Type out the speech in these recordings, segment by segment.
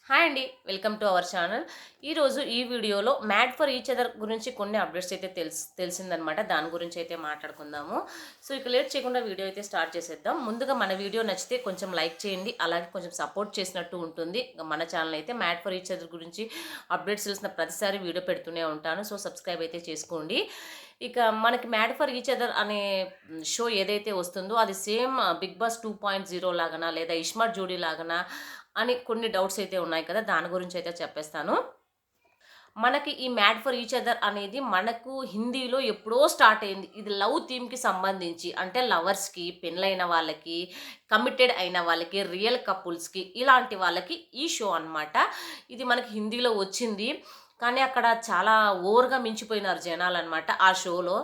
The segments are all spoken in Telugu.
హాయ్ అండి, వెల్కమ్ టు అవర్ ఛానల్. ఈరోజు ఈ వీడియోలో మ్యాడ్ ఫర్ ఈచ్ అదర్ గురించి కొన్ని అప్డేట్స్ అయితే తెలిసిందనమాట. దాని గురించి అయితే మాట్లాడుకుందాము. సో ఇక లేట్ చేయకుండా వీడియో అయితే స్టార్ట్ చేసేద్దాం. ముందుగా మన వీడియో నచ్చితే కొంచెం లైక్ చేయండి, అలాగే కొంచెం సపోర్ట్ చేసినట్టు ఉంటుంది. మన ఛానల్ అయితే మ్యాడ్ ఫర్ ఈచ్ అదర్ గురించి అప్డేట్స్ తెలిసిన ప్రతిసారి వీడియో పెడుతూనే ఉంటాను. సో సబ్స్క్రైబ్ అయితే చేసుకోండి. ఇక మనకి మ్యాడ్ ఫర్ ఈచ్ అదర్ అనే షో ఏదైతే వస్తుందో అది సేమ్ బిగ్ బాస్ 2.0 లాగానా లేదా ఇస్మార్ట్ జోడీ లాగానా అని కొన్ని డౌట్స్ అయితే ఉన్నాయి కదా, దాని గురించి అయితే చెప్పేస్తాను. మనకి ఈ మ్యాడ్ ఫర్ ఈచ్ అదర్ అనేది మనకు హిందీలో ఎప్పుడో స్టార్ట్ అయింది. ఇది లవ్ థీమ్కి సంబంధించి, అంటే లవర్స్కి, పెళ్ళైన వాళ్ళకి, కమిటెడ్ అయిన వాళ్ళకి, రియల్ కపుల్స్కి, ఇలాంటి వాళ్ళకి ఈ షో అనమాట. ఇది మనకి హిందీలో వచ్చింది, కానీ అక్కడ చాలా ఓవర్గా మించిపోయినారు జనాలు అనమాట ఆ షోలో.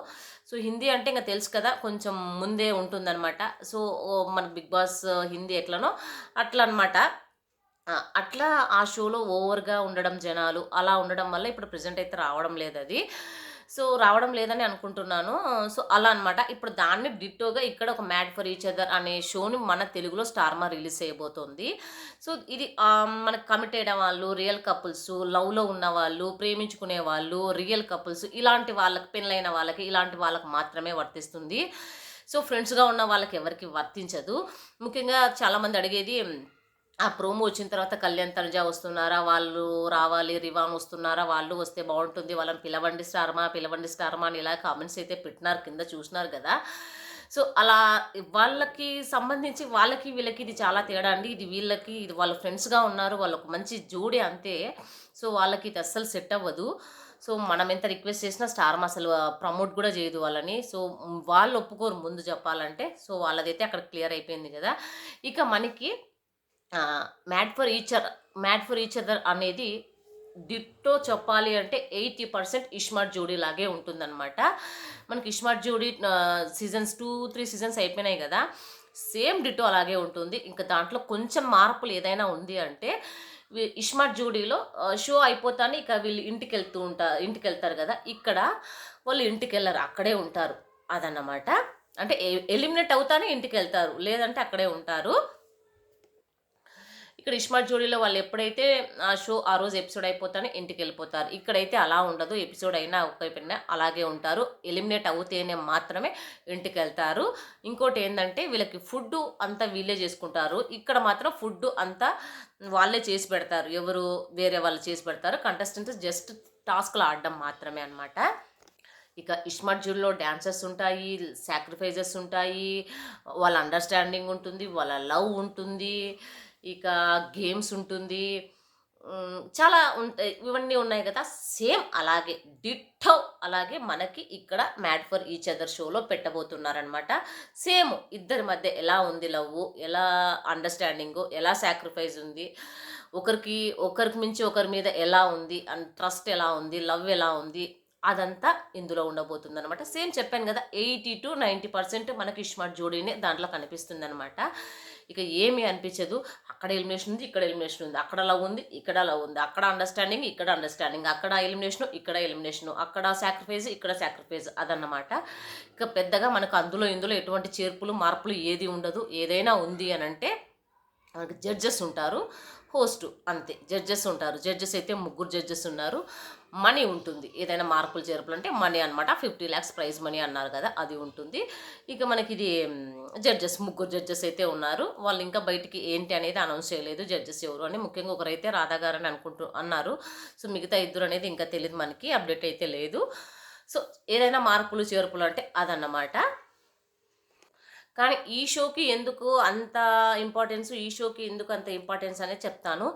సో హిందీ అంటే ఇంకా తెలుసు కదా, కొంచెం ముందే ఉంటుందన్నమాట. సో మనకు బిగ్ బాస్ హిందీ ఎట్లనో అట్లా అనమాట. అట్లా ఆ షోలో ఓవర్‌గా ఉండడం జనాలు, అలా ఉండడం వల్ల ఇప్పుడు ప్రెజెంట్ అయితే రావడం లేదది. సో, రావడం లేదని అనుకుంటున్నాను. సో, అలా అనమాట. ఇప్పుడు దాన్ని డిట్టోగా ఇక్కడ ఒక 'మ్యాడ్ ఫర్ ఈచ్ అదర్' అనే షోని మన తెలుగులో స్టార్ మా రిలీజ్ చేయబోతోంది. సో, ఇది మనకు కమిటెడ్ వాళ్ళు, రియల్ కపుల్స్, లవ్‌లో ఉన్నవాళ్ళు, ప్రేమించుకునే వాళ్ళు, రియల్ కపుల్స్ ఇలాంటి వాళ్ళకి, పెళ్ళైన వాళ్ళకి, ఇలాంటి వాళ్ళకి మాత్రమే వర్తిస్తుంది. సో, ఫ్రెండ్స్‌గా ఉన్న వాళ్ళకి ఎవరికీ వర్తించదు. ముఖ్యంగా చాలామంది అడిగేది, ఆ ప్రోమో వచ్చిన తర్వాత కళ్యాణ్, తనుజ వస్తున్నారా? వాళ్ళు రావాలి. రివాన్ వస్తున్నారా? వాళ్ళు వస్తే బావుంటుంది. వాళ్ళని పిలవండి స్టార్మా, పిలవండి స్టార్మా అని ఇలా కామెంట్స్ అయితే పెట్టినారు, కింద చూసినారు గదా! సో, అలా వాళ్ళకి సంబంధించి వాళ్ళకి, వీళ్ళకి ఇది చాలా తేడా అండి. ఇది వీళ్ళకి, ఇది వాళ్ళ ఫ్రెండ్స్‌గా ఉన్నారు. వాళ్ళొక మంచి జోడీ అంతే. సో, వాళ్ళకి ఇది అస్సలు సెట్ అవ్వదు. సో, మనం ఎంత రిక్వెస్ట్ చేసినా స్టార్మా అసలు ప్రమోట్ గూడా చేయదు వాళ్ళని. సో, వాళ్ళు ఒప్పుకోరు ముందు చెప్పాలంటే. సో, వాళ్ళదైతే అక్కడ క్లియర్ అయిపోయింది గదా! ఇక మనకి 'మ్యాడ్ ఫర్ ఈచ్ అదర్' అనేది డిట్టో చెప్పాలి అంటే 80% ఇస్మార్ట్ జోడీ లాగే ఉంటుందన్నమాట. మనకి ఇస్మార్ట్ జోడీ సీజన్స్ 2, 3 సీజన్స్ అయిపోయినాయి గదా! సేమ్ డిట్టో అలాగే ఉంటుంది. ఇంకా దాంట్లో కొంచెం మార్పులు ఏదైనా ఉంది అంటే, ఇస్మార్ట్ జోడీలో షో అయిపోతానే ఇక వీళ్ళు ఇంటికెళ్తారు గదా! ఇక్కడ వాళ్ళు ఇంటికెళ్ళరు, అక్కడే ఉంటారు. అదన్నమాట. అంటే ఎలిమినేట్ అవుతానే ఇంటికెళ్తారు, లేదంటే అక్కడే ఉంటారు. ఇక్కడ ఇస్మార్ట్ జోడీలో వాళ్ళు ఎప్పుడైతే ఆ షో ఆ రోజు ఎపిసోడ్ అయిపోతానే ఇంటికెళ్ళిపోతారు. ఇక్కడైతే అలా ఉండదు. ఎపిసోడ్ అయినా అవ్వకపోయినా అలాగే ఉంటారు. ఎలిమినేట్ అవుతేనే మాత్రమే ఇంటికెళ్తారు. ఇంకోటి ఏందంటే, వీళ్ళకి ఫుడ్డు అంతా వీళ్ళే చేసుకుంటారు. ఇక్కడ మాత్రం ఫుడ్డు అంతా వాళ్ళే చేసి పెడతారు. ఎవరు వేరే వాళ్ళు చేసి పెడతారు. కంటెస్టెంట్స్ జస్ట్ టాస్క్‌లు ఆడడం మాత్రమే అనమాట. ఇక ఇస్మార్ట్ జూడ్‌లో డాన్సెస్ ఉంటాయి, సాక్రిఫైజెస్ ఉంటాయి, వాళ్ళ అండర్‌స్టాండింగ్ ఉంటుంది, వాళ్ళ లవ్ ఉంటుంది, ఇక గేమ్స్ ఉంటుంది. చాలా ఉంటాయి. ఇవన్నీ ఉన్నాయి కదా! సేమ్ అలాగే డిట్టో అలాగే మనకి ఇక్కడ 'మ్యాడ్ ఫర్ ఈచ్ అదర్' షోలో పెట్టబోతున్నారనమాట. సేమ్ ఇద్దరి మధ్య ఎలా ఉంది లవ్వు, ఎలా అండర్‌స్టాండింగు, ఎలా సాక్రిఫైస్ ఉంది, ఒకరికి మించి ఒకరి మీద ఎలా ఉంది, ట్రస్ట్ ఎలా ఉంది, లవ్ ఎలా ఉంది, అదంతా ఇందులో ఉండబోతుందనమాట. సేమ్ చెప్పాను గదా! 80-90% మనకి ఇస్మార్ట్ జోడీనే దాంట్లో కనిపిస్తుందనమాట. ఇక ఏమి అనిపించదు. అక్కడ ఎలిమినేషన్ ఉంది, ఇక్కడ ఎలిమినేషన్ ఉంది. అక్కడ లవ్ ఉంది, ఇక్కడ లవ్ ఉంది. అక్కడ అండర్‌స్టాండింగ్, ఇక్కడ అండర్‌స్టాండింగ్. అక్కడ ఎలిమినేషను, ఇక్కడ ఎలిమినేషను. అక్కడ సాక్రిఫైస్, ఇక్కడ సాక్రిఫైస్ అదన్నమాట. ఇక పెద్దగా మనకు అందులో, ఇందులో ఎటువంటి చేర్పులు, మార్పులు ఏది ఉండదు. ఏదైనా ఉంది అనంటే మనకి జడ్జెస్ ఉంటారు, హోస్ట్ అంతే. జడ్జెస్ ఉంటారు. జడ్జెస్ అయితే ముగ్గురు జడ్జెస్ ఉన్నారు. మనీ ఉంటుంది. ఏదైనా మార్పులు చేర్పులు అంటే మనీ అనమాట. 50 lakhs ప్రైజ్ మనీ అన్నారు కదా, అది ఉంటుంది. ఇక మనకి ఇది ముగ్గురు జడ్జెస్ అయితే ఉన్నారు. వాళ్ళు ఇంకా బయటికి ఏంటి అనేది అనౌన్స్ చేయలేదు, జడ్జెస్ ఎవరు అని. ముఖ్యంగా ఒకరైతే రాధా గారు అని అన్నారు. సో మిగతా ఇద్దరు అనేది ఇంకా తెలియదు మనకి, అప్డేట్ అయితే లేదు. సో ఏదైనా మార్పులు చేర్పులు అంటే అదన్నమాట. కానీ ఈ షోకి ఎందుకు అంత ఇంపార్టెన్స్, ఈ షోకి ఎందుకు అంత ఇంపార్టెన్స్ అనేది చెప్తాను.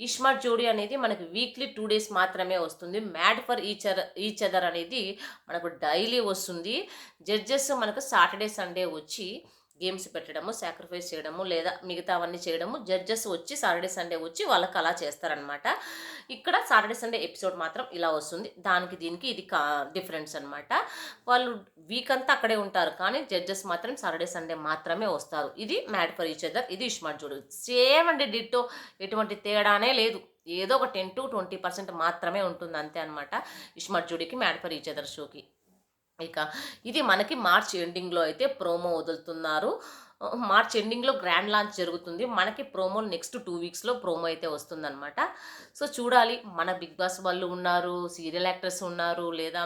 ఇస్మార్ట్ జోడీ అనేది మనకి వీక్లీ 2 days మాత్రమే వస్తుంది. మ్యాడ్ ఫర్ ఈచ్ అదర్ అనేది మనకు డైలీ వస్తుంది. జడ్జెస్ మనకు సాటర్డే సండే వచ్చి గేమ్స్ పెట్టడము, సాక్రిఫైస్ చేయడము, లేదా మిగతావన్నీ చేయడము, జడ్జెస్ వచ్చి సాటర్డే సండే వచ్చి వాళ్ళకి అలా చేస్తారనమాట. ఇక్కడ సాటర్డే సండే ఎపిసోడ్ మాత్రం ఇలా వస్తుంది. దానికి దీనికి ఇది డిఫరెన్స్ అనమాట. వాళ్ళు వీక్ అంతా అక్కడే ఉంటారు, కానీ జడ్జెస్ మాత్రం సాటర్డే సండే మాత్రమే వస్తారు. ఇది 'మ్యాడ్ ఫర్ ఈచ్ అదర్', ఇది ఇస్మార్ట్ జోడీ. సేమ్ అండి, డిట్టో. ఎటువంటి తేడానే లేదు. ఏదో ఒక 10-20% మాత్రమే ఉంటుంది అంతే అనమాట ఇస్మార్ట్ జోడీకి, 'మ్యాడ్ ఫర్ ఈచ్ అదర్' షోకి. ఇక ఇది మనకి మార్చ్ ఎండింగ్లో అయితే ప్రోమో వదులుతున్నారు. మార్చ్ ఎండింగ్‌లో గ్రాండ్ లాంచ్ జరుగుతుంది. మనకి ప్రోమో నెక్స్ట్ 2 వీక్స్‌లో ప్రోమో అయితే వస్తుందనమాట. సో, చూడాలి. మన 'బిగ్ బాస్' వాళ్ళు ఉన్నారు, సీరియల్ యాక్టర్స్ ఉన్నారు, లేదా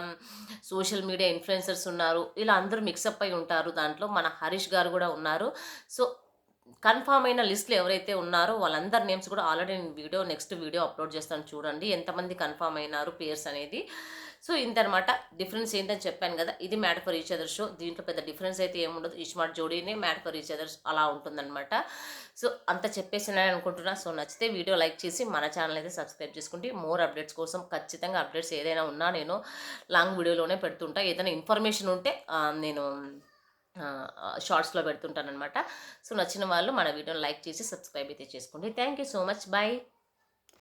సోషల్ మీడియా ఇన్‌ఫ్లుయెన్సర్స్ ఉన్నారు. ఇలా అందరూ మిక్సప్ అయ్యి ఉంటారు దాంట్లో. మన 'హరీష్' గారు గూడా ఉన్నారు. సో, కన్ఫర్మ్ అయిన లిస్ట్‌లో ఎవరైతే ఉన్నారో వాళ్ళందరి నేమ్స్ కూడా ఆల్రెడీ నేను నెక్స్ట్ వీడియో అప్లోడ్ చేస్తాను చూడండి. ఎంతమంది కన్ఫర్మ్ అయినారు పేర్స్ అనేది. సో, ఇంతనమాట. డిఫరెన్స్ ఏంటని చెప్పాను గదా! ఇది 'mad for each other' show. దీంట్లో పెద్ద డిఫరెన్స్ అయితే ఏముండదు. ఇస్మార్ట్ జోడీనే 'మ్యాడ్ ఫర్ ఈచ్ అదర్' అలా ఉంటుందనమాట. సో, అంత చెప్పేసానని అనుకుంటున్నా. సో, నచ్చితే వీడియో లైక్ చేసి మన ఛానల్ అయితే సబ్స్క్రైబ్ చేసుకోండి. మోర్ అప్డేట్స్ కోసం ఖచ్చితంగా అప్డేట్స్ ఏదైనా ఉన్నా నేను లాంగ్ వీడియోలోనే పెడుతుంటా. ఏదైనా ఇన్ఫర్మేషన్ ఉంటే నేను షార్ట్స్‌లో పెడుతుంటాననమాట. సో, నచ్చిన వాళ్ళు మన వీడియోని లైక్ చేసి సబ్స్క్రైబ్ అయితే చేసుకోండి. Thank you so much. By.